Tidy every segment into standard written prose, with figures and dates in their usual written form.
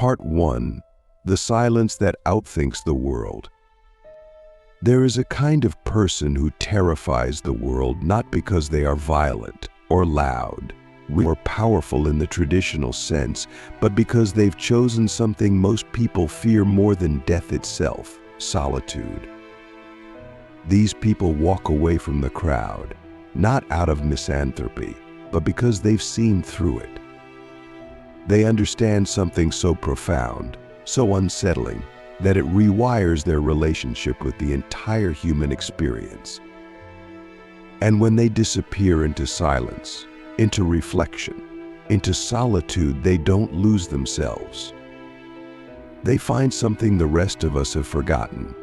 Part 1. The silence that outthinks the world. There is a kind of person who terrifies the world not because they are violent or loud or powerful in the traditional sense, but because they've chosen something most people fear more than death itself: solitude. These people walk away from the crowd, not out of misanthropy, but because they've seen through it. They understand something so profound, so unsettling, that it rewires their relationship with the entire human experience. And when they disappear into silence, into reflection, into solitude, they don't lose themselves. They find something the rest of us have forgotten.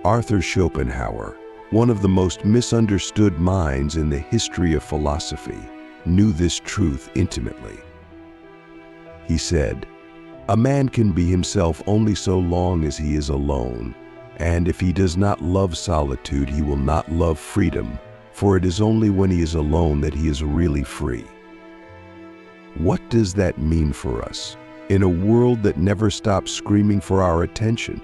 Arthur Schopenhauer, one of the most misunderstood minds in the history of philosophy, knew this truth intimately. He said, "A man can be himself only so long as he is alone, and if he does not love solitude, he will not love freedom, for it is only when he is alone that he is really free." What does that mean for us, in a world that never stops screaming for our attention?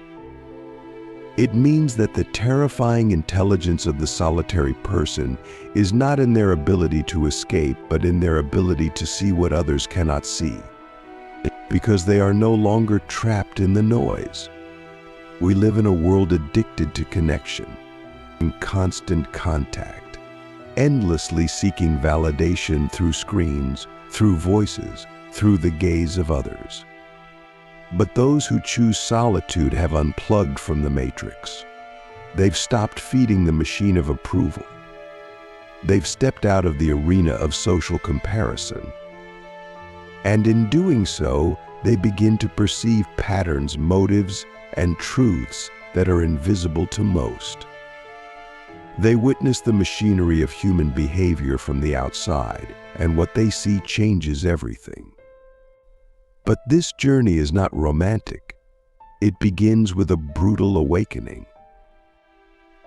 It means that the terrifying intelligence of the solitary person is not in their ability to escape, but in their ability to see what others cannot see, because they are no longer trapped in the noise. We live in a world addicted to connection, in constant contact, endlessly seeking validation through screens, through voices, through the gaze of others. But those who choose solitude have unplugged from the matrix. They've stopped feeding the machine of approval. They've stepped out of the arena of social comparison. And in doing so, they begin to perceive patterns, motives, and truths that are invisible to most. They witness the machinery of human behavior from the outside, and what they see changes everything. But this journey is not romantic. It begins with a brutal awakening.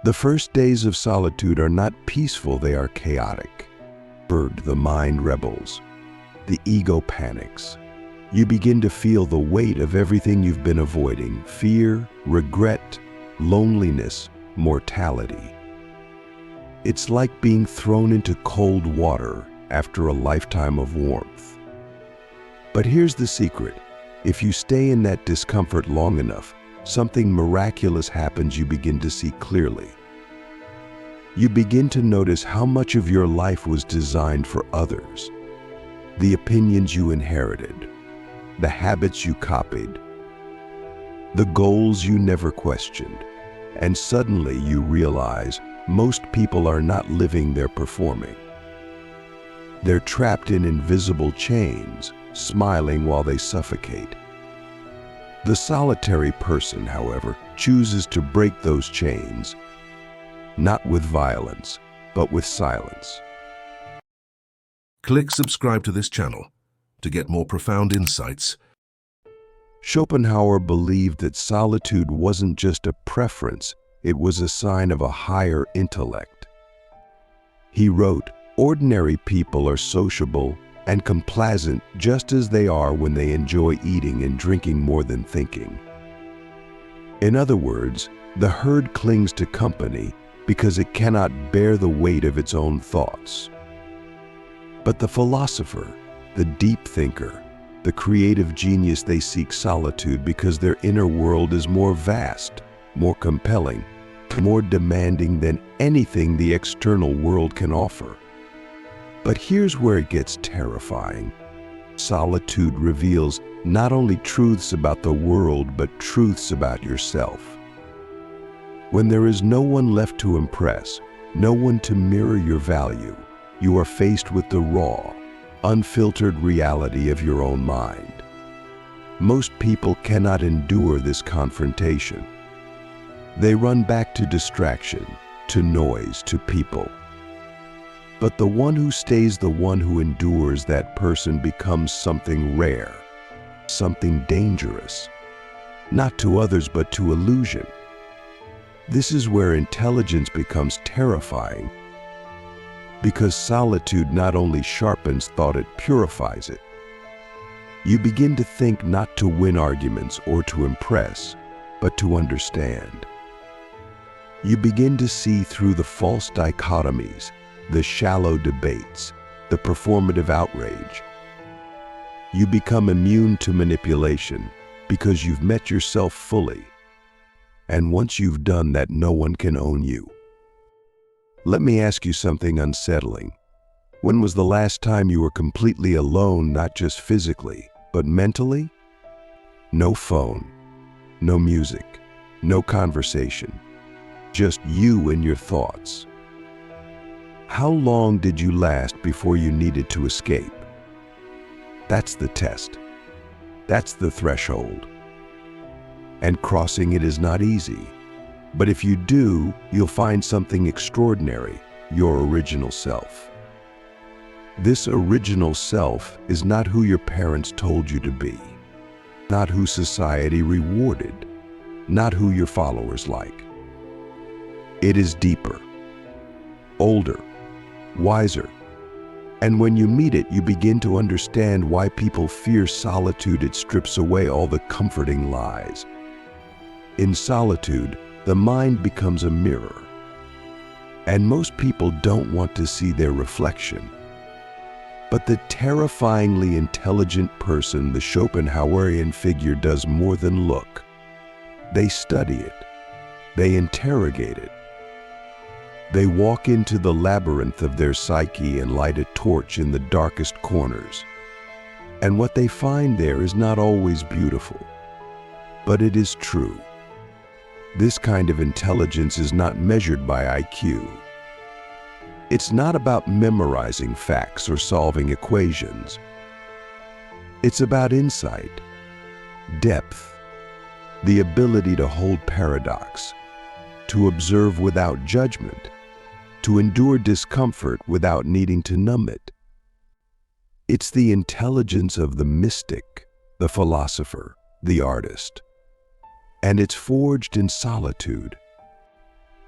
The first days of solitude are not peaceful, they are chaotic. The mind rebels. The ego panics. You begin to feel the weight of everything you've been avoiding: fear, regret, loneliness, mortality. It's like being thrown into cold water after a lifetime of warmth. But here's the secret: if you stay in that discomfort long enough, something miraculous happens. You begin to see clearly. You begin to notice how much of your life was designed for others. The opinions you inherited, the habits you copied, the goals you never questioned. And suddenly you realize most people are not living, they're performing. They're trapped in invisible chains, smiling while they suffocate. The solitary person, however, chooses to break those chains, not with violence, but with silence. Click subscribe to this channel to get more profound insights. Schopenhauer believed that solitude wasn't just a preference, it was a sign of a higher intellect. He wrote, "Ordinary people are sociable and complacent just as they are when they enjoy eating and drinking more than thinking." In other words, the herd clings to company because it cannot bear the weight of its own thoughts. But the philosopher, the deep thinker, the creative genius, they seek solitude because their inner world is more vast, more compelling, more demanding than anything the external world can offer. But here's where it gets terrifying. Solitude reveals not only truths about the world, but truths about yourself. When there is no one left to impress, no one to mirror your value, you are faced with the raw, unfiltered reality of your own mind. Most people cannot endure this confrontation. They run back to distraction, to noise, to people. But the one who stays, the one who endures, that person becomes something rare, something dangerous, not to others but to illusion. This is where intelligence becomes terrifying, because solitude not only sharpens thought, it purifies it. You begin to think not to win arguments or to impress, but to understand. You begin to see through the false dichotomies, the shallow debates, the performative outrage. You become immune to manipulation because you've met yourself fully. And once you've done that, no one can own you. Let me ask you something unsettling. When was the last time you were completely alone, not just physically, but mentally? No phone, no music, no conversation, just you and your thoughts. How long did you last before you needed to escape? That's the test. That's the threshold. And crossing it is not easy. But if you do, you'll find something extraordinary, your original self. This original self is not who your parents told you to be, not who society rewarded, not who your followers like. It is deeper, older, wiser. And when you meet it, you begin to understand why people fear solitude. It strips away all the comforting lies. In solitude, the mind becomes a mirror. And most people don't want to see their reflection. But the terrifyingly intelligent person, the Schopenhauerian figure, does more than look. They study it. They interrogate it. They walk into the labyrinth of their psyche and light a torch in the darkest corners. And what they find there is not always beautiful, but it is true. This kind of intelligence is not measured by IQ. It's not about memorizing facts or solving equations. It's about insight, depth, the ability to hold paradox, to observe without judgment, to endure discomfort without needing to numb it. It's the intelligence of the mystic, the philosopher, the artist. And it's forged in solitude.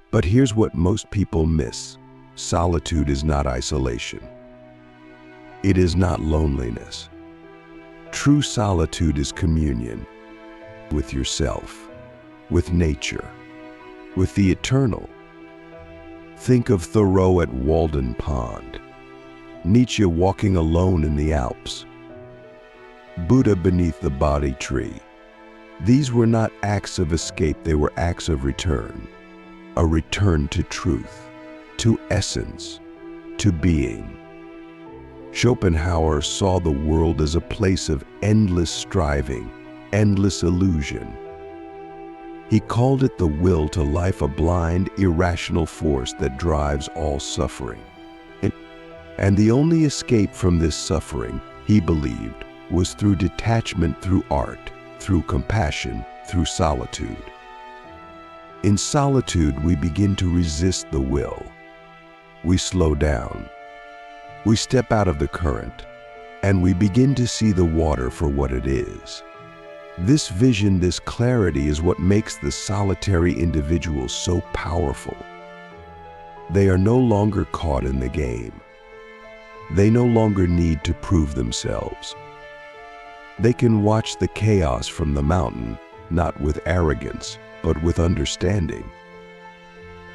But here's what most people miss. Solitude is not isolation. It is not loneliness. True solitude is communion with yourself, with nature, with the eternal. Think of Thoreau at Walden Pond, Nietzsche walking alone in the Alps, Buddha beneath the Bodhi tree. These were not acts of escape, they were acts of return. A return to truth, to essence, to being. Schopenhauer saw the world as a place of endless striving, endless illusion. He called it the will to life, a blind, irrational force that drives all suffering. And the only escape from this suffering, he believed, was through detachment, through art, through compassion, through solitude. In solitude, we begin to resist the will. We slow down. We step out of the current, and we begin to see the water for what it is. This vision, this clarity is what makes the solitary individual so powerful. They are no longer caught in the game. They no longer need to prove themselves. They can watch the chaos from the mountain, not with arrogance, but with understanding.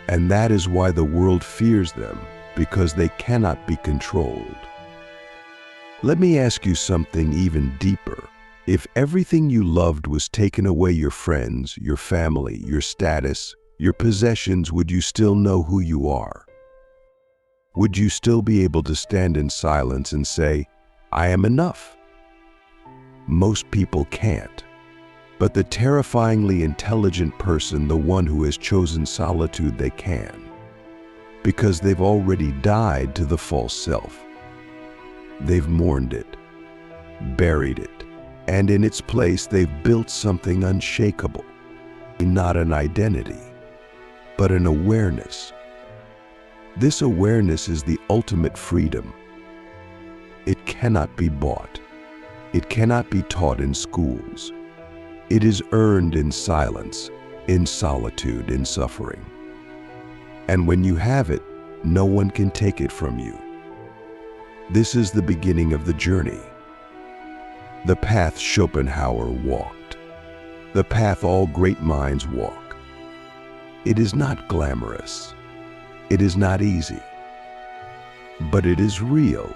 And that is why the world fears them, because they cannot be controlled. Let me ask you something even deeper. If everything you loved was taken away, your friends, your family, your status, your possessions, would you still know who you are? Would you still be able to stand in silence and say, I am enough? Most people can't. But the terrifyingly intelligent person, the one who has chosen solitude, they can. Because they've already died to the false self. They've mourned it, buried it, and in its place they've built something unshakable. Not an identity, but an awareness. This awareness is the ultimate freedom. It cannot be bought. It cannot be taught in schools. It is earned in silence, in solitude, in suffering. And when you have it, no one can take it from you. This is the beginning of the journey. the path Schopenhauer walked, the path all great minds walk. It is not glamorous. It is not easy. But it is real.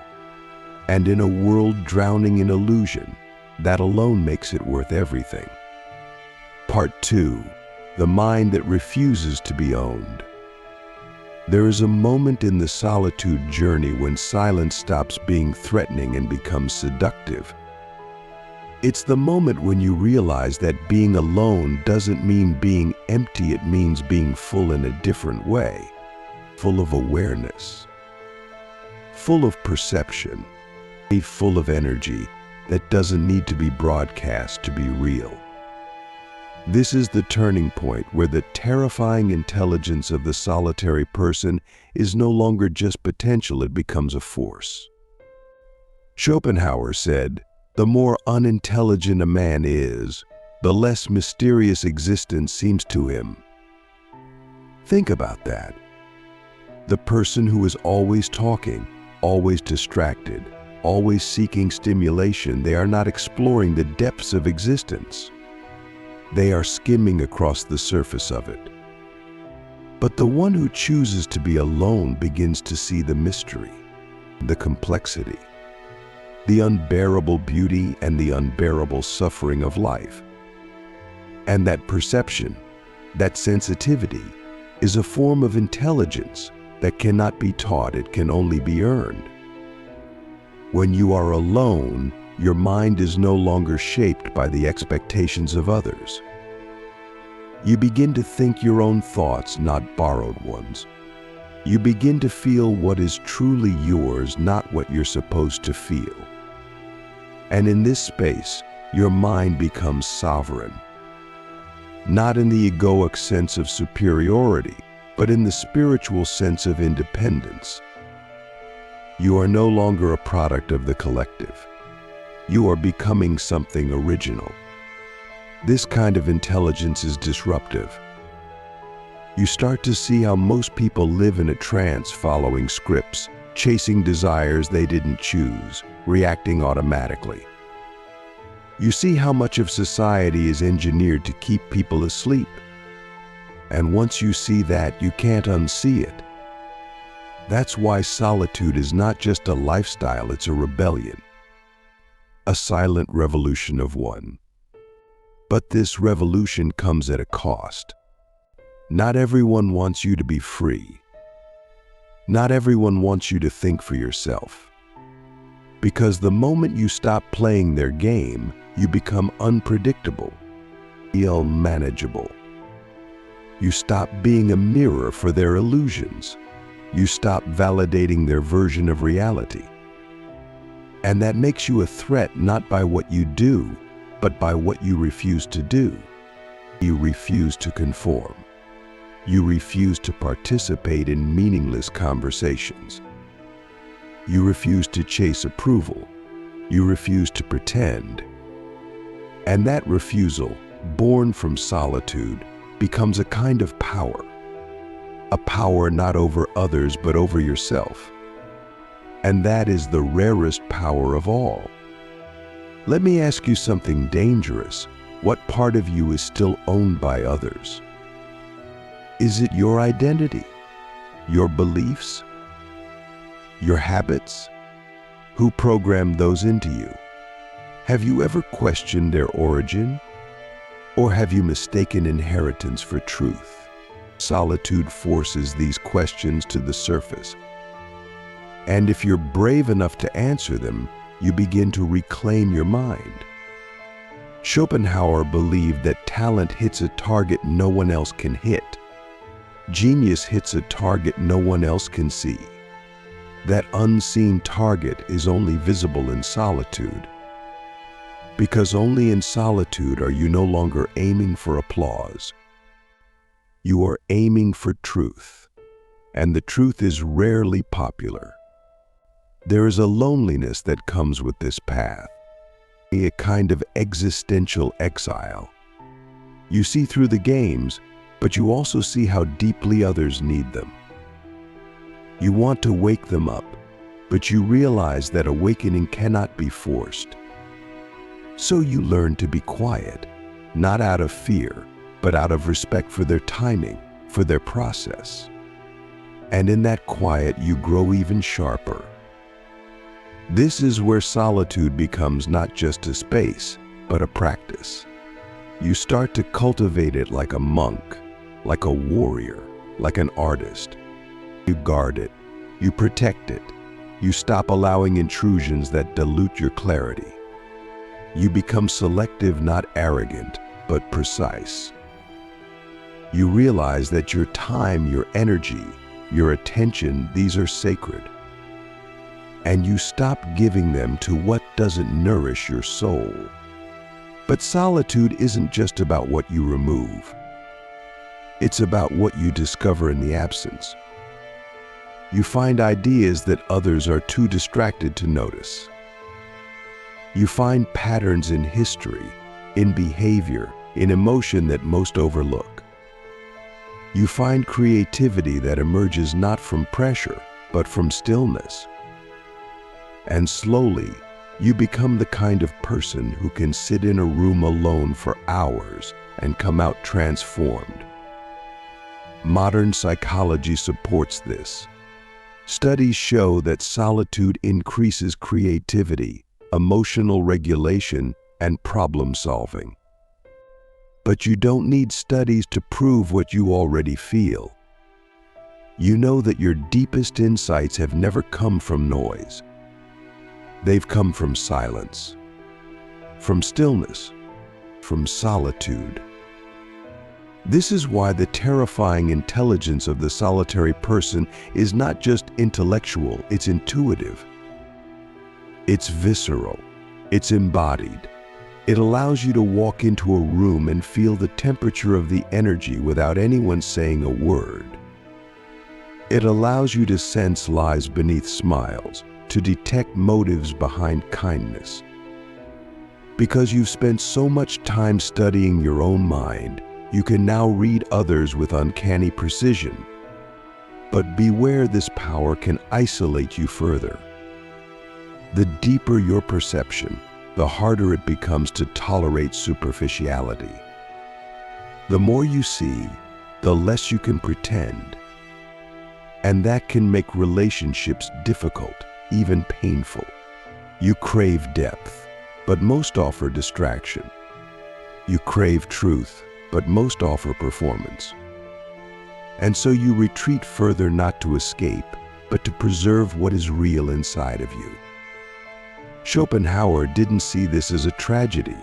And in a world drowning in illusion, that alone makes it worth everything. Part 2. The mind that refuses to be owned. There is a moment in the solitude journey when silence stops being threatening and becomes seductive. It's the moment when you realize that being alone doesn't mean being empty, it means being full in a different way. Full of awareness, full of perception, full of energy that doesn't need to be broadcast to be real. This is the turning point where the terrifying intelligence of the solitary person is no longer just potential, it becomes a force. Schopenhauer said, "The more unintelligent a man is, the less mysterious existence seems to him." Think about that. The person who is always talking, always distracted, always seeking stimulation, they are not exploring the depths of existence. They are skimming across the surface of it. But the one who chooses to be alone begins to see the mystery, the complexity, the unbearable beauty and the unbearable suffering of life. And that perception, that sensitivity, is a form of intelligence that cannot be taught, it can only be earned. When you are alone, your mind is no longer shaped by the expectations of others. You begin to think your own thoughts, not borrowed ones. You begin to feel what is truly yours, not what you're supposed to feel. And in this space, your mind becomes sovereign. Not in the egoic sense of superiority, but in the spiritual sense of independence. You are no longer a product of the collective. You are becoming something original. This kind of intelligence is disruptive. You start to see how most people live in a trance, following scripts, chasing desires they didn't choose, reacting automatically. You see how much of society is engineered to keep people asleep. And once you see that, you can't unsee it. That's why solitude is not just a lifestyle, it's a rebellion. A silent revolution of one. But this revolution comes at a cost. Not everyone wants you to be free. Not everyone wants you to think for yourself. Because the moment you stop playing their game, you become unpredictable, unmanageable. You stop being a mirror for their illusions. You stop validating their version of reality. And that makes you a threat not by what you do, but by what you refuse to do. You refuse to conform. You refuse to participate in meaningless conversations. You refuse to chase approval. You refuse to pretend. And that refusal, born from solitude, becomes a kind of power. A power not over others, but over yourself. And that is the rarest power of all. Let me ask you something dangerous. What part of you is still owned by others? Is it your identity? Your beliefs? Your habits? Who programmed those into you? Have you ever questioned their origin? Or have you mistaken inheritance for truth? Solitude forces these questions to the surface. And if you're brave enough to answer them, you begin to reclaim your mind. Schopenhauer believed that talent hits a target no one else can hit. Genius hits a target no one else can see. That unseen target is only visible in solitude. Because only in solitude are you no longer aiming for applause. You are aiming for truth, and the truth is rarely popular. There is a loneliness that comes with this path, a kind of existential exile. You see through the games, but you also see how deeply others need them. You want to wake them up, but you realize that awakening cannot be forced. So you learn to be quiet, not out of fear, but out of respect for their timing, for their process. And in that quiet, you grow even sharper. This is where solitude becomes not just a space, but a practice. You start to cultivate it like a monk, like a warrior, like an artist. You guard it, you protect it, you stop allowing intrusions that dilute your clarity. You become selective, not arrogant, but precise. You realize that your time, your energy, your attention, these are sacred. And you stop giving them to what doesn't nourish your soul. But solitude isn't just about what you remove. It's about what you discover in the absence. You find ideas that others are too distracted to notice. You find patterns in history, in behavior, in emotion that most overlook. You find creativity that emerges not from pressure, but from stillness. And slowly, you become the kind of person who can sit in a room alone for hours and come out transformed. Modern psychology supports this. Studies show that solitude increases creativity, emotional regulation, and problem solving. But you don't need studies to prove what you already feel. You know that your deepest insights have never come from noise. They've come from silence, from stillness, from solitude. This is why the terrifying intelligence of the solitary person is not just intellectual, it's intuitive. It's visceral, it's embodied. It allows you to walk into a room and feel the temperature of the energy without anyone saying a word. It allows you to sense lies beneath smiles, to detect motives behind kindness. Because you've spent so much time studying your own mind, you can now read others with uncanny precision. But beware, this power can isolate you further. The deeper your perception, the harder it becomes to tolerate superficiality. The more you see, the less you can pretend. And that can make relationships difficult, even painful. You crave depth, but most offer distraction. You crave truth, but most offer performance. And so you retreat further, not to escape, but to preserve what is real inside of you. Schopenhauer didn't see this as a tragedy.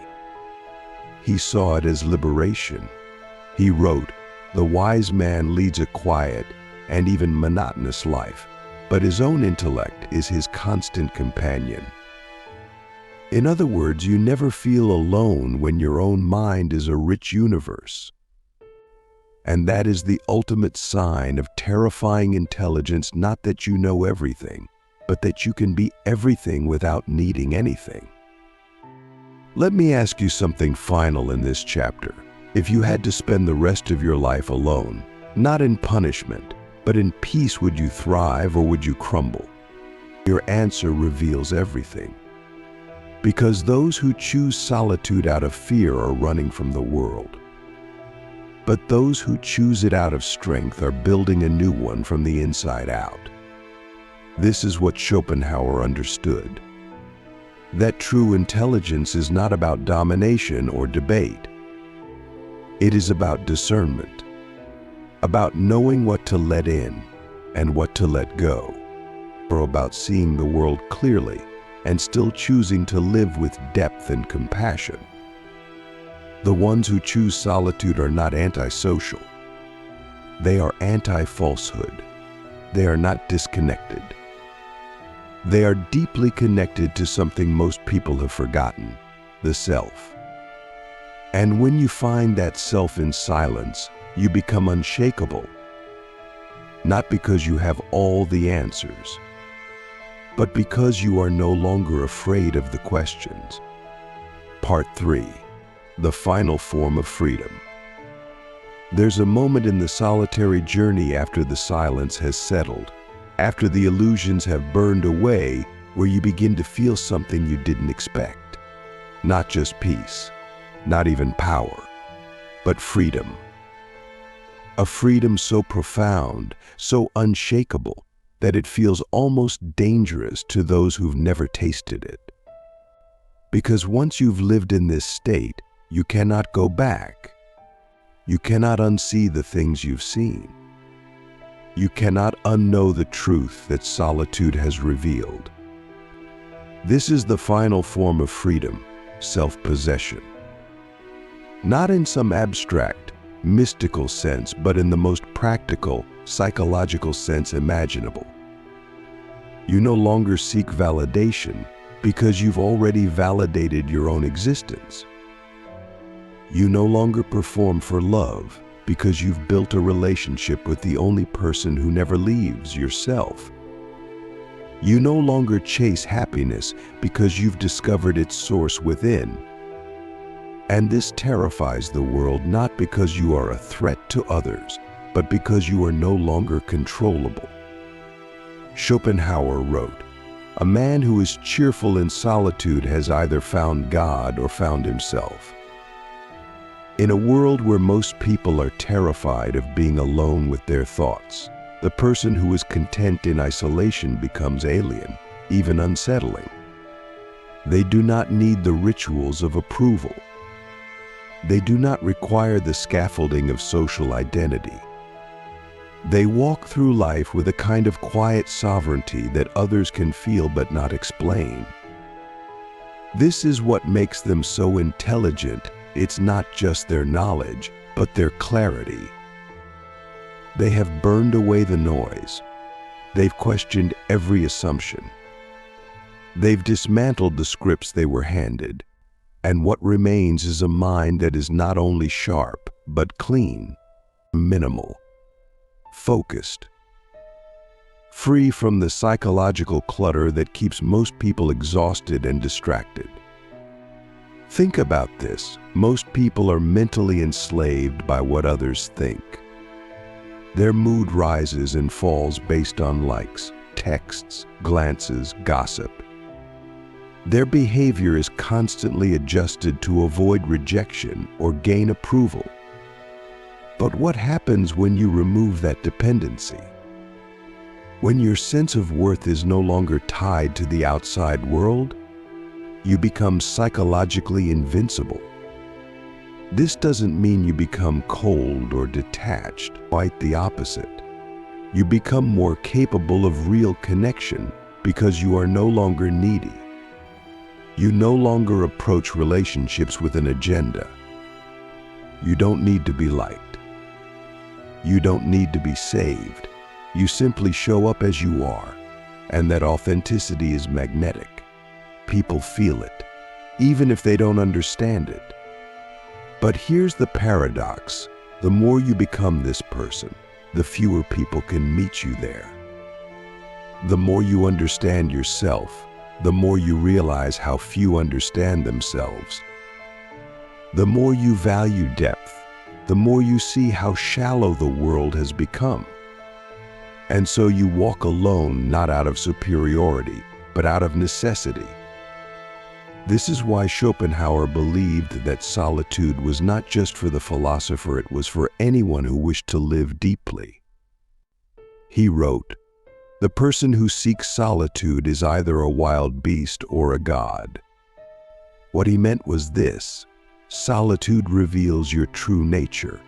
He saw it as liberation. He wrote, "The wise man leads a quiet and even monotonous life, but his own intellect is his constant companion." In other words, you never feel alone when your own mind is a rich universe. And that is the ultimate sign of terrifying intelligence, not that you know everything, but that you can be everything without needing anything. Let me ask you something final in this chapter. If you had to spend the rest of your life alone, not in punishment, but in peace, would you thrive or would you crumble? Your answer reveals everything. Because those who choose solitude out of fear are running from the world. But those who choose it out of strength are building a new one from the inside out. This is what Schopenhauer understood. That true intelligence is not about domination or debate. It is about discernment, about knowing what to let in and what to let go, or about seeing the world clearly and still choosing to live with depth and compassion. The ones who choose solitude are not antisocial. They are anti-falsehood. They are not disconnected. They are deeply connected to something most people have forgotten, the self. And when you find that self in silence, you become unshakable. Not because you have all the answers, but because you are no longer afraid of the questions. Part 3. The final form of freedom. There's a moment in the solitary journey after the silence has settled, after the illusions have burned away, where you begin to feel something you didn't expect. Not just peace, not even power, but freedom. A freedom so profound, so unshakable, that it feels almost dangerous to those who've never tasted it. Because once you've lived in this state, you cannot go back. You cannot unsee the things you've seen. You cannot unknow the truth that solitude has revealed. This is the final form of freedom, self-possession. Not in some abstract, mystical sense, but in the most practical, psychological sense imaginable. You no longer seek validation because you've already validated your own existence. You no longer perform for love because you've built a relationship with the only person who never leaves, yourself. You no longer chase happiness because you've discovered its source within. And this terrifies the world not because you are a threat to others, but because you are no longer controllable. Schopenhauer wrote, "A man who is cheerful in solitude has either found God or found himself." In a world where most people are terrified of being alone with their thoughts, the person who is content in isolation becomes alien, even unsettling. They do not need the rituals of approval. They do not require the scaffolding of social identity. They walk through life with a kind of quiet sovereignty that others can feel but not explain. This is what makes them so intelligent. It's not just their knowledge, but their clarity. They have burned away the noise. They've questioned every assumption. They've dismantled the scripts they were handed. And what remains is a mind that is not only sharp, but clean, minimal, focused, free from the psychological clutter that keeps most people exhausted and distracted. Think about this. Most people are mentally enslaved by what others think. Their mood rises and falls based on likes, texts, glances, gossip. Their behavior is constantly adjusted to avoid rejection or gain approval. But what happens when you remove that dependency? When your sense of worth is no longer tied to the outside world, you become psychologically invincible. This doesn't mean you become cold or detached, quite the opposite. You become more capable of real connection because you are no longer needy. You no longer approach relationships with an agenda. You don't need to be liked. You don't need to be saved. You simply show up as you are, and that authenticity is magnetic. People feel it, even if they don't understand it. But here's the paradox. The more you become this person, the fewer people can meet you there. The more you understand yourself, the more you realize how few understand themselves. The more you value depth, the more you see how shallow the world has become. And so you walk alone, not out of superiority, but out of necessity. This is why Schopenhauer believed that solitude was not just for the philosopher, it was for anyone who wished to live deeply. He wrote, "The person who seeks solitude is either a wild beast or a god." What he meant was this: solitude reveals your true nature.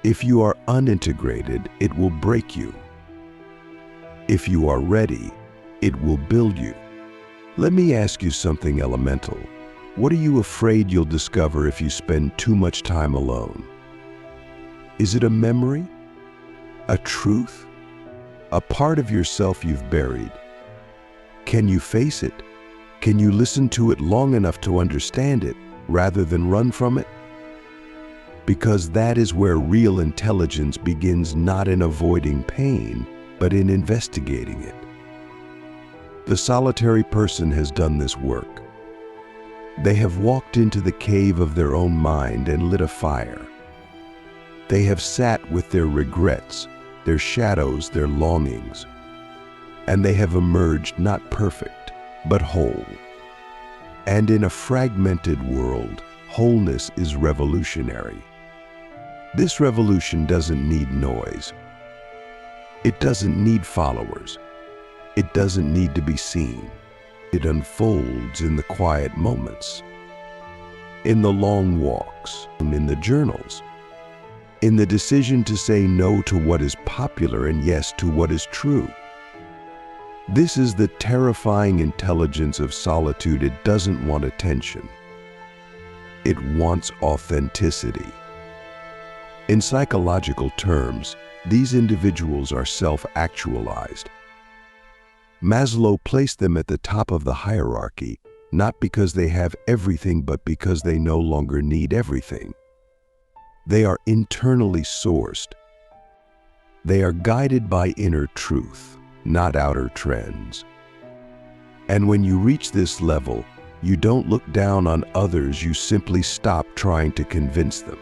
If you are unintegrated, it will break you. If you are ready, it will build you. Let me ask you something elemental. What are you afraid you'll discover if you spend too much time alone? Is it a memory? A truth? A part of yourself you've buried? Can you face it? Can you listen to it long enough to understand it rather than run from it? Because that is where real intelligence begins, not in avoiding pain, but in investigating it. The solitary person has done this work. They have walked into the cave of their own mind and lit a fire. They have sat with their regrets, their shadows, their longings, and they have emerged not perfect, but whole. And in a fragmented world, wholeness is revolutionary. This revolution doesn't need noise. It doesn't need followers. It doesn't need to be seen. It unfolds in the quiet moments, in the long walks, in the journals, in the decision to say no to what is popular and yes to what is true. This is the terrifying intelligence of solitude. It doesn't want attention. It wants authenticity. In psychological terms, these individuals are self-actualized. Maslow placed them at the top of the hierarchy, not because they have everything, but because they no longer need everything. They are internally sourced. They are guided by inner truth, not outer trends. And when you reach this level, you don't look down on others, you simply stop trying to convince them.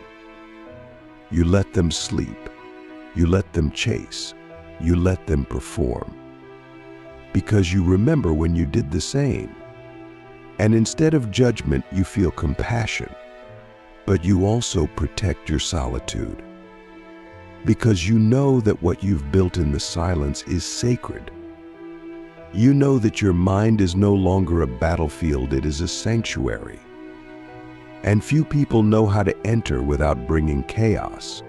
You let them sleep. You let them chase. You let them perform. Because you remember when you did the same. And instead of judgment, you feel compassion. But you also protect your solitude. Because you know that what you've built in the silence is sacred. You know that your mind is no longer a battlefield, it is a sanctuary. And few people know how to enter without bringing chaos.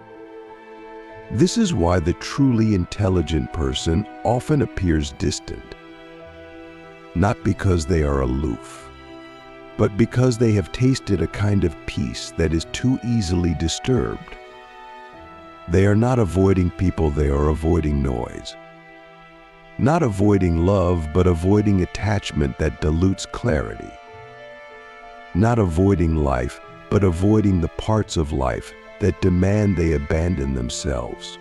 This is why the truly intelligent person often appears distant. Not because they are aloof, but because they have tasted a kind of peace that is too easily disturbed. They are not avoiding people, they are avoiding noise. Not avoiding love, but avoiding attachment that dilutes clarity. Not avoiding life, but avoiding the parts of life that demand they abandon themselves.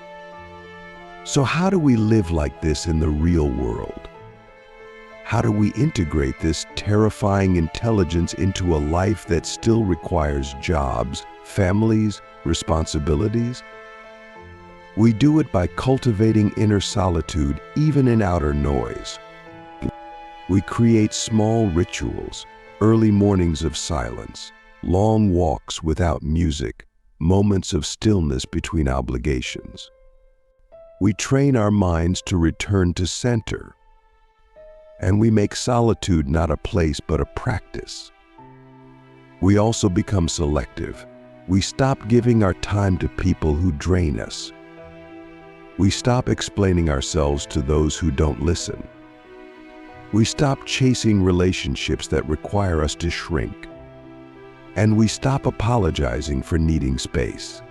So how do we live like this in the real world? How do we integrate this terrifying intelligence into a life that still requires jobs, families, responsibilities? We do it by cultivating inner solitude, even in outer noise. We create small rituals, early mornings of silence, long walks without music, moments of stillness between obligations. We train our minds to return to center. And we make solitude not a place but a practice. We also become selective. We stop giving our time to people who drain us. We stop explaining ourselves to those who don't listen. We stop chasing relationships that require us to shrink. And we stop apologizing for needing space.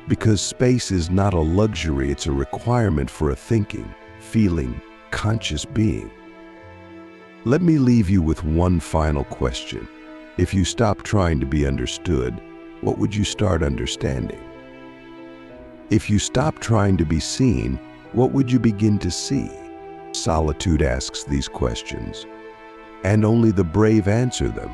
Because space is not a luxury, it's a requirement for a thinking, feeling, conscious being. Let me leave you with one final question. If you stop trying to be understood, what would you start understanding? If you stop trying to be seen, what would you begin to see? Solitude asks these questions, and only the brave answer them.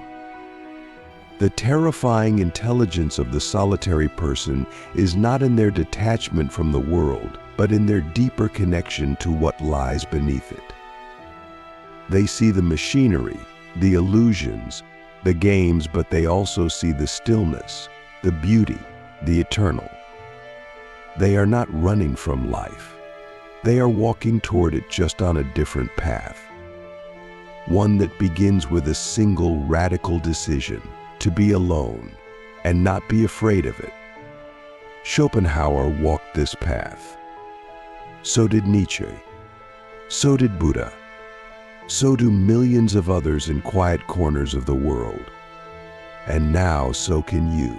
The terrifying intelligence of the solitary person is not in their detachment from the world, but in their deeper connection to what lies beneath it. They see the machinery, the illusions, the games, but they also see the stillness, the beauty, the eternal. They are not running from life. They are walking toward it, just on a different path. One that begins with a single radical decision to be alone and not be afraid of it. Schopenhauer walked this path. So did Nietzsche. So did Buddha. So do millions of others in quiet corners of the world. And now so can you.